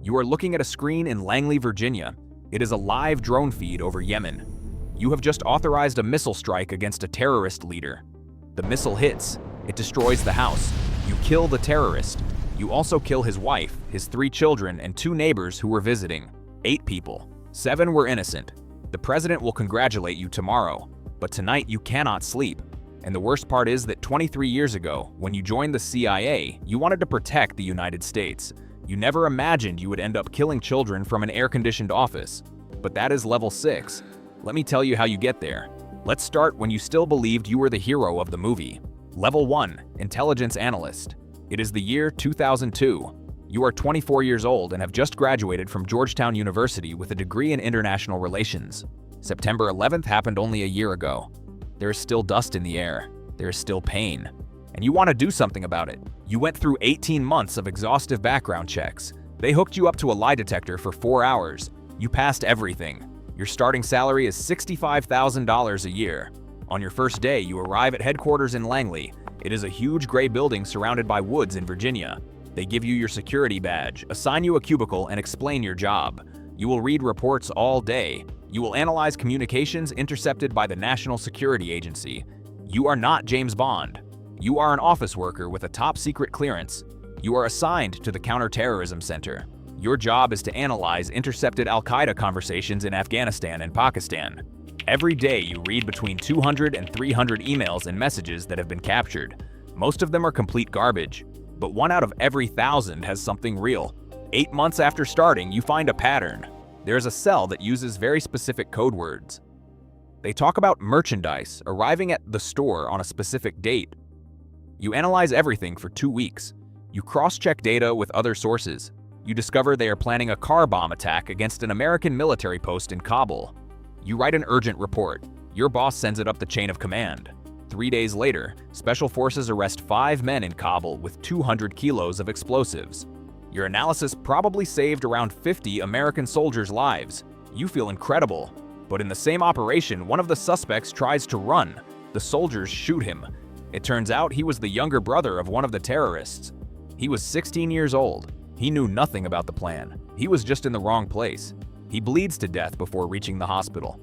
You are looking at a screen in Langley, Virginia. It is a live drone feed over Yemen. You have just authorized a missile strike against a terrorist leader. The missile hits. It destroys the house. You kill the terrorist. You also kill his wife, his 3 children, and 2 neighbors who were visiting. 8 people. 7 were innocent. The president will congratulate you tomorrow, but tonight you cannot sleep. And the worst part is that 23 years ago, when you joined the CIA, you wanted to protect the United States. You never imagined you would end up killing children from an air-conditioned office. But that is level 6. Let me tell you how you get there. Let's start when you still believed you were the hero of the movie. Level 1, Intelligence Analyst. It is the year 2002. You are 24 years old and have just graduated from Georgetown University with a degree in international relations. September 11th happened only a year ago. There is still dust in the air. There is still pain. And you want to do something about it. You went through 18 months of exhaustive background checks. They hooked you up to a lie detector for 4 hours. You passed everything. Your starting salary is $65,000 a year. On your first day, you arrive at headquarters in Langley. It is a huge gray building surrounded by woods in Virginia. They give you your security badge, assign you a cubicle, and explain your job. You will read reports all day. You will analyze communications intercepted by the National Security Agency. You are not James Bond. You are an office worker with a top-secret clearance. You are assigned to the Counterterrorism Center. Your job is to analyze intercepted Al-Qaeda conversations in Afghanistan and Pakistan. Every day you read between 200 and 300 emails and messages that have been captured. Most of them are complete garbage, but 1 out of every 1,000 has something real. 8 months after starting, you find a pattern. There is a cell that uses very specific code words. They talk about merchandise arriving at the store on a specific date. You analyze everything for 2 weeks. You cross-check data with other sources. You discover they are planning a car bomb attack against an American military post in Kabul. You write an urgent report. Your boss sends it up the chain of command. 3 days later, special forces arrest 5 men in Kabul with 200 kilos of explosives. Your analysis probably saved around 50 American soldiers' lives. You feel incredible. But in the same operation, one of the suspects tries to run. The soldiers shoot him. It turns out he was the younger brother of one of the terrorists. He was 16 years old. He knew nothing about the plan. He was just in the wrong place. He bleeds to death before reaching the hospital.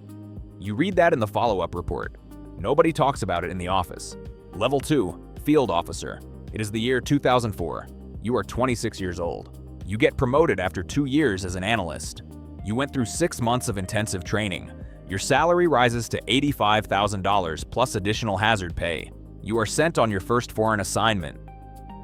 You read that in the follow-up report. Nobody talks about it in the office. Level 2, Field Officer. It is the year 2004. You are 26 years old. You get promoted after 2 years as an analyst. You went through 6 months of intensive training. Your salary rises to $85,000 plus additional hazard pay. You are sent on your first foreign assignment.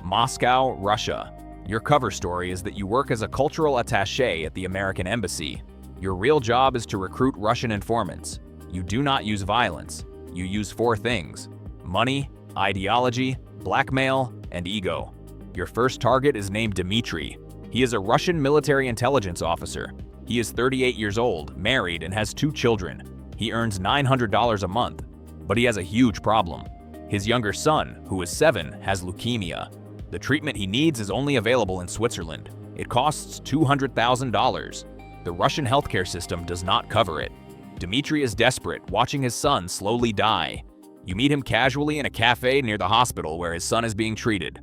Moscow, Russia. Your cover story is that you work as a cultural attaché at the American Embassy. Your real job is to recruit Russian informants. You do not use violence. You use 4 things: money, ideology, blackmail, and ego. Your first target is named Dmitry. He is a Russian military intelligence officer. He is 38 years old, married, and has 2 children. He earns $900 a month, but he has a huge problem. His younger son, who is 7, has leukemia. The treatment he needs is only available in Switzerland. It costs $200,000. The Russian healthcare system does not cover it. Dmitry is desperate, watching his son slowly die. You meet him casually in a cafe near the hospital where his son is being treated.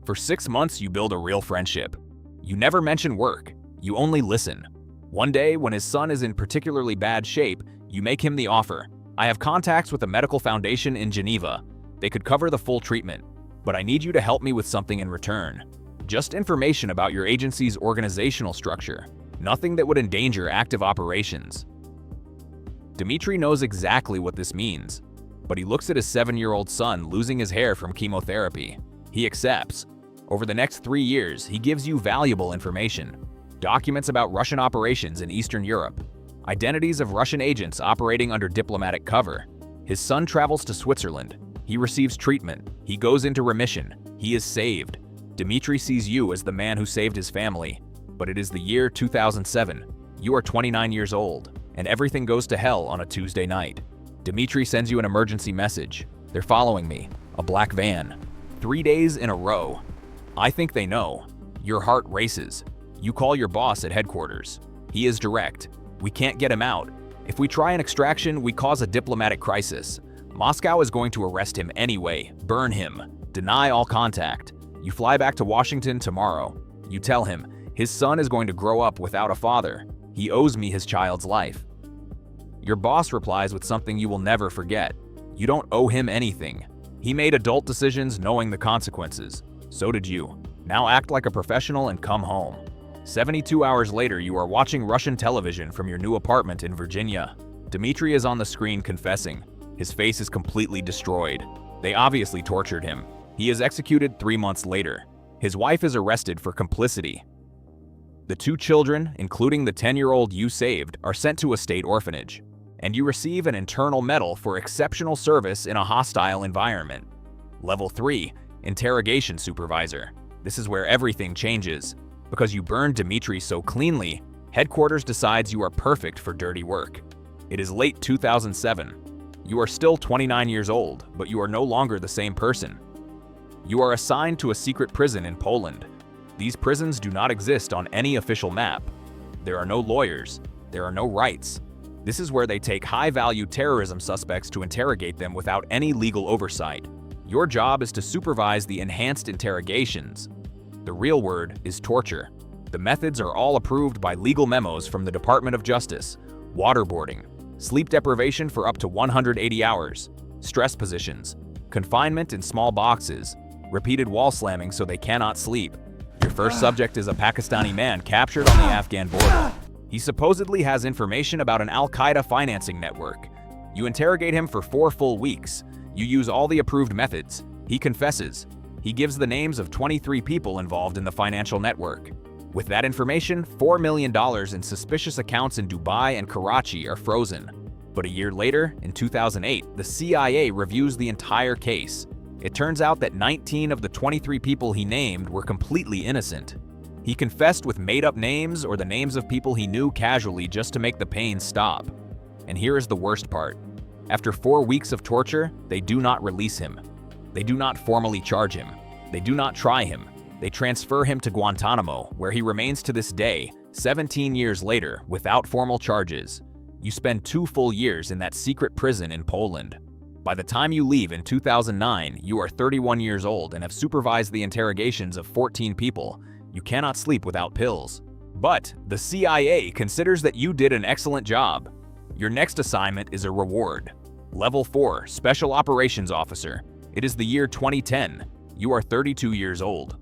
For 6 months, you build a real friendship. You never mention work. You only listen. One day, when his son is in particularly bad shape, you make him the offer. I have contacts with a medical foundation in Geneva. They could cover the full treatment, but I need you to help me with something in return. Just information about your agency's organizational structure. Nothing that would endanger active operations. Dmitry knows exactly what this means, but he looks at his 7-year-old son losing his hair from chemotherapy. He accepts. Over the next 3 years, he gives you valuable information. Documents about Russian operations in Eastern Europe. Identities of Russian agents operating under diplomatic cover. His son travels to Switzerland. He receives treatment. He goes into remission. He is saved. Dmitry sees you as the man who saved his family. But it is the year 2007. You are 29 years old, and everything goes to hell on a Tuesday night. Dmitry sends you an emergency message. They're following me. A black van. 3 days in a row. I think they know. Your heart races. You call your boss at headquarters. He is direct. We can't get him out. If we try an extraction, we cause a diplomatic crisis. Moscow is going to arrest him anyway, burn him, deny all contact. You fly back to Washington tomorrow. You tell him, His son is going to grow up without a father. He owes me his child's life. Your boss replies with something you will never forget. You don't owe him anything. He made adult decisions knowing the consequences. So did you. Now act like a professional and come home. 72 hours later, you are watching Russian television from your new apartment in Virginia. Dmitry is on the screen confessing. His face is completely destroyed. They obviously tortured him. He is executed 3 months later. His wife is arrested for complicity. The 2 children, including the 10-year-old you saved, are sent to a state orphanage, and you receive an internal medal for exceptional service in a hostile environment. Level 3, Interrogation Supervisor. This is where everything changes. Because you burned Dmitry so cleanly, headquarters decides you are perfect for dirty work. It is late 2007. You are still 29 years old, but you are no longer the same person. You are assigned to a secret prison in Poland. These prisons do not exist on any official map. There are no lawyers. There are no rights. This is where they take high-value terrorism suspects to interrogate them without any legal oversight. Your job is to supervise the enhanced interrogations. The real word is torture. The methods are all approved by legal memos from the Department of Justice. Waterboarding, sleep deprivation for up to 180 hours, stress positions, confinement in small boxes, repeated wall slamming so they cannot sleep. Your first subject is a Pakistani man captured on the Afghan border. He supposedly has information about an Al-Qaeda financing network. You interrogate him for 4 full weeks. You use all the approved methods. He confesses. He gives the names of 23 people involved in the financial network. With that information, $4 million in suspicious accounts in Dubai and Karachi are frozen. But a year later, in 2008, the CIA reviews the entire case. It turns out that 19 of the 23 people he named were completely innocent. He confessed with made-up names or the names of people he knew casually just to make the pain stop. And here is the worst part. After 4 weeks of torture, they do not release him. They do not formally charge him. They do not try him. They transfer him to Guantanamo, where he remains to this day, 17 years later, without formal charges. You spend 2 full years in that secret prison in Poland. By the time you leave in 2009, you are 31 years old and have supervised the interrogations of 14 people. You cannot sleep without pills. But the CIA considers that you did an excellent job. Your next assignment is a reward. Level 4, Special Operations Officer. It is the year 2010. You are 32 years old.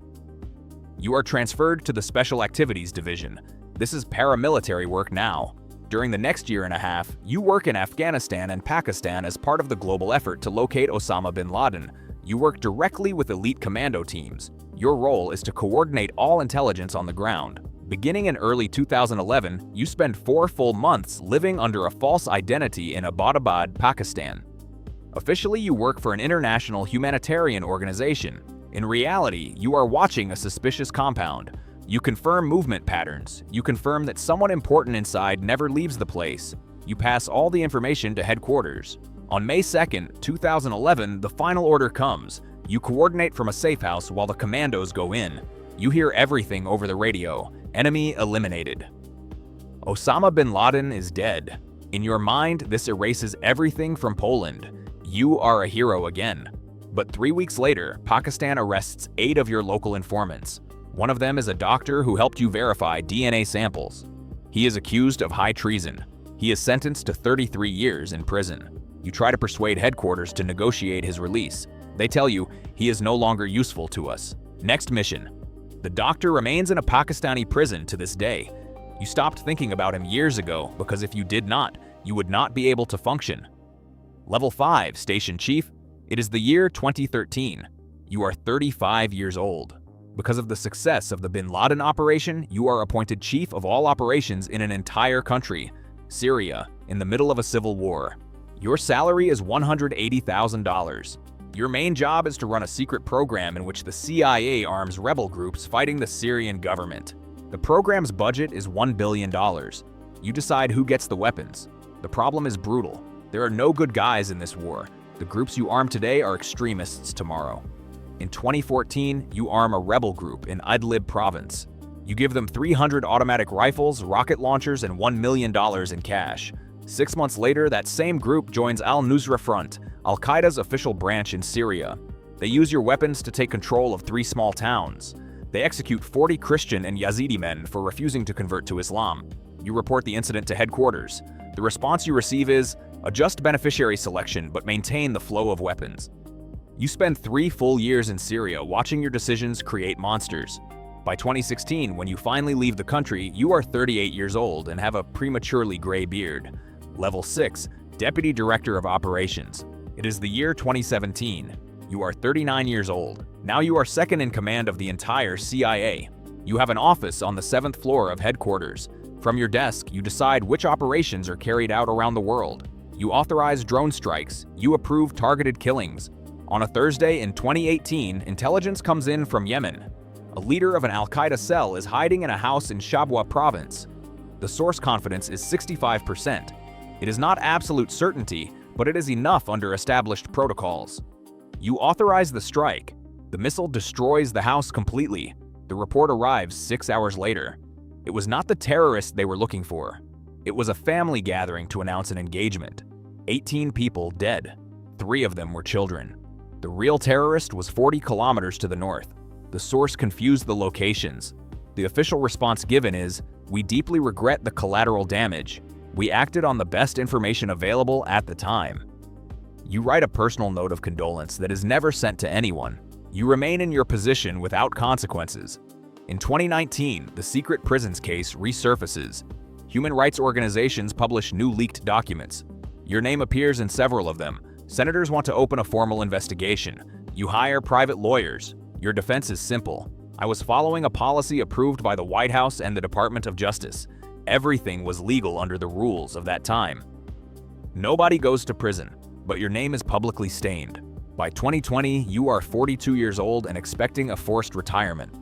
You are transferred to the Special Activities Division. This is paramilitary work now. During the next year and a half, you work in Afghanistan and Pakistan as part of the global effort to locate Osama bin Laden. You work directly with elite commando teams. Your role is to coordinate all intelligence on the ground. Beginning in early 2011, you spend 4 full months living under a false identity in Abbottabad, Pakistan. Officially, you work for an international humanitarian organization. In reality, you are watching a suspicious compound. You confirm movement patterns. You confirm that someone important inside never leaves the place. You pass all the information to headquarters. On May 2nd, 2011, the final order comes. You coordinate from a safe house while the commandos go in. You hear everything over the radio. Enemy eliminated. Osama bin Laden is dead. In your mind, this erases everything from Poland. You are a hero again. But 3 weeks later, Pakistan arrests 8 of your local informants. One of them is a doctor who helped you verify DNA samples. He is accused of high treason. He is sentenced to 33 years in prison. You try to persuade headquarters to negotiate his release. They tell you, he is no longer useful to us. Next mission. The doctor remains in a Pakistani prison to this day. You stopped thinking about him years ago because if you did not, you would not be able to function. Level 5, Station Chief. It is the year 2013. You are 35 years old. Because of the success of the bin Laden operation, you are appointed chief of all operations in an entire country, Syria, in the middle of a civil war. Your salary is $180,000. Your main job is to run a secret program in which the CIA arms rebel groups fighting the Syrian government. The program's budget is $1 billion. You decide who gets the weapons. The problem is brutal. There are no good guys in this war. The groups you arm today are extremists tomorrow. In 2014, you arm a rebel group in Idlib province. You give them 300 automatic rifles, rocket launchers, and $1 million in cash. 6 months later, that same group joins Al-Nusra Front, Al-Qaeda's official branch in Syria. They use your weapons to take control of 3 small towns. They execute 40 Christian and Yazidi men for refusing to convert to Islam. You report the incident to headquarters. The response you receive is, adjust beneficiary selection but maintain the flow of weapons. You spend 3 full years in Syria watching your decisions create monsters. By 2016, when you finally leave the country, you are 38 years old and have a prematurely gray beard. Level 6, Deputy Director of Operations. It is the year 2017. You are 39 years old. Now you are second in command of the entire CIA. You have an office on the 7th floor of headquarters. From your desk, you decide which operations are carried out around the world. You authorize drone strikes. You approve targeted killings. On a Thursday in 2018, intelligence comes in from Yemen. A leader of an Al-Qaeda cell is hiding in a house in Shabwa province. The source confidence is 65%. It is not absolute certainty, but it is enough under established protocols. You authorize the strike. The missile destroys the house completely. The report arrives 6 hours later. It was not the terrorists they were looking for. It was a family gathering to announce an engagement. 18 people dead. 3 of them were children. The real terrorist was 40 kilometers to the north. The source confused the locations. The official response given is, "We deeply regret the collateral damage. We acted on the best information available at the time." You write a personal note of condolence that is never sent to anyone. You remain in your position without consequences. In 2019, the secret prisons case resurfaces. Human rights organizations publish new leaked documents. Your name appears in several of them. Senators want to open a formal investigation. You hire private lawyers. Your defense is simple. I was following a policy approved by the White House and the Department of Justice. Everything was legal under the rules of that time. Nobody goes to prison, but your name is publicly stained. By 2020, you are 42 years old and expecting a forced retirement.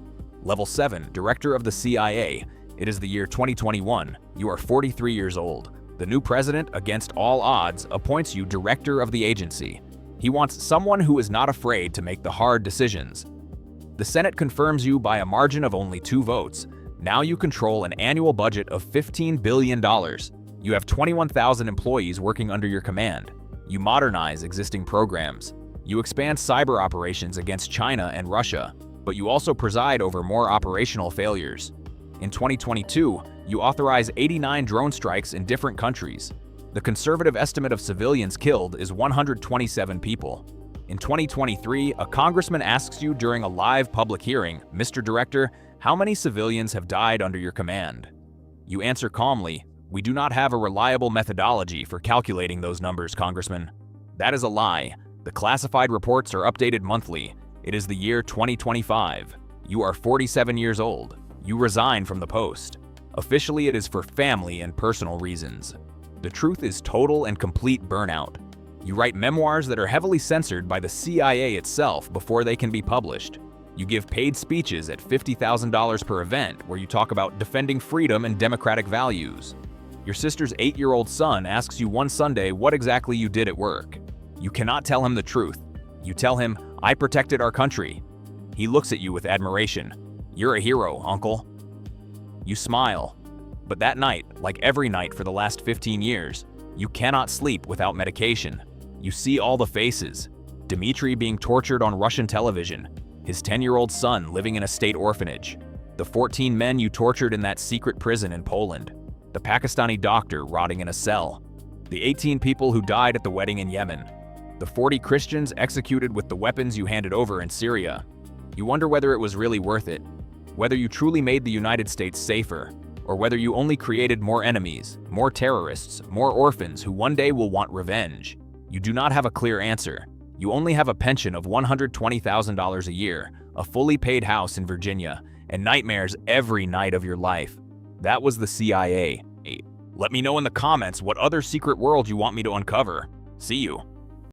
Level 7, Director of the CIA. It is the year 2021. You are 43 years old. The new president, against all odds, appoints you Director of the agency. He wants someone who is not afraid to make the hard decisions. The Senate confirms you by a margin of only 2 votes. Now you control an annual budget of $15 billion. You have 21,000 employees working under your command. You modernize existing programs. You expand cyber operations against China and Russia, but you also preside over more operational failures. In 2022, you authorize 89 drone strikes in different countries. The conservative estimate of civilians killed is 127 people. In 2023, a congressman asks you during a live public hearing, "Mr. Director, how many civilians have died under your command?" You answer calmly, "We do not have a reliable methodology for calculating those numbers, Congressman." That is a lie. The classified reports are updated monthly. It is the year 2025. You are 47 years old. You resign from the post. Officially, it is for family and personal reasons. The truth is total and complete burnout. You write memoirs that are heavily censored by the CIA itself before they can be published. You give paid speeches at $50,000 per event where you talk about defending freedom and democratic values. Your sister's 8-year-old son asks you one Sunday what exactly you did at work. You cannot tell him the truth. You tell him, "I protected our country." He looks at you with admiration. "You're a hero, uncle." You smile. But that night, like every night for the last 15 years, you cannot sleep without medication. You see all the faces. Dmitry being tortured on Russian television. His 10-year-old son living in a state orphanage. The 14 men you tortured in that secret prison in Poland. The Pakistani doctor rotting in a cell. The 18 people who died at the wedding in Yemen. The 40 Christians executed with the weapons you handed over in Syria. You wonder whether it was really worth it. Whether you truly made the United States safer, or whether you only created more enemies, more terrorists, more orphans who one day will want revenge. You do not have a clear answer. You only have a pension of $120,000 a year, a fully paid house in Virginia, and nightmares every night of your life. That was the CIA. Let me know in the comments what other secret world you want me to uncover. See you.